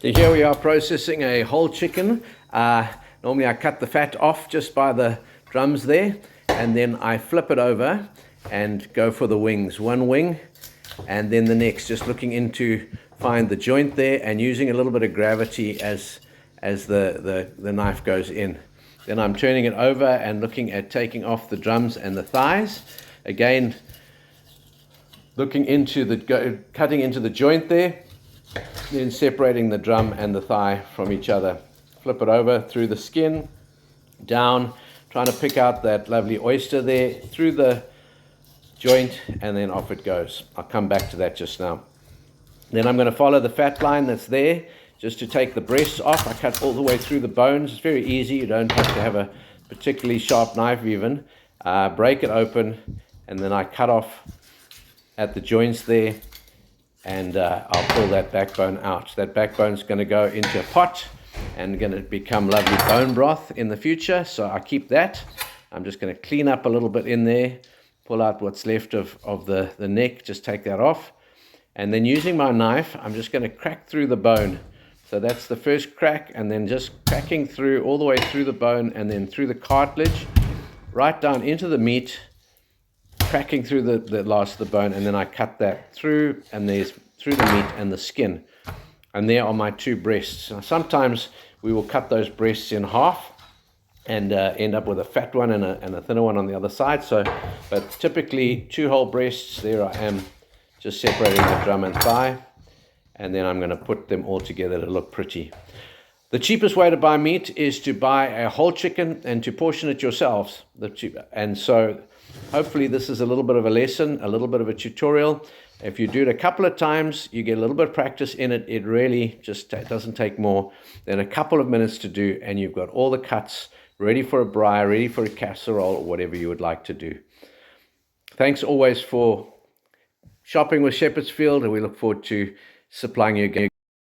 So here we are processing a whole chicken. Normally I cut the fat off just by the drums there, and then I flip it over and go for the wings. One wing and then the next, just looking into find the joint there and using a little bit of gravity as the knife goes in. Then I'm turning it over and looking at taking off the drums and the thighs. Again, looking into cutting into the joint there, then separating the drum and the thigh from each other. Flip it over through the skin, down, trying to pick out that lovely oyster there, through the joint, and then off it goes. I'll come back to that just now. Then I'm going to follow the fat line that's there, just to take the breasts off. I cut all the way through the bones. It's very easy. You don't have to have a particularly sharp knife even. Break it open, and then I cut off at the joints there, and I'll pull that backbone out. That backbone's going to go into a pot and going to become lovely bone broth in the future, so I keep that. I'm just going to clean up a little bit in there, pull out what's left of the neck, just take that off, and then using my knife, I'm just going to crack through the bone. So that's the first crack, and then just cracking through all the way through the bone and then through the cartilage, right down into the meat, cracking through the last of the bone, and then I cut that through, and there's through the meat and the skin. And there are my two breasts. Now, sometimes we will cut those breasts in half and end up with a fat one and a thinner one on the other side. But typically 2 whole breasts. There I am, just separating the drum and thigh, and then I'm going to put them all together to look pretty. The cheapest way to buy meat is to buy a whole chicken and to portion it yourselves. And so hopefully this is a little bit of a lesson, a little bit of a tutorial. If you do it a couple of times, you get a little bit of practice in it. It really just doesn't take more than a couple of minutes to do, and you've got all the cuts ready for a braai, ready for a casserole, or whatever you would like to do. Thanks always for shopping with Shepherd's Field, and we look forward to supplying you again.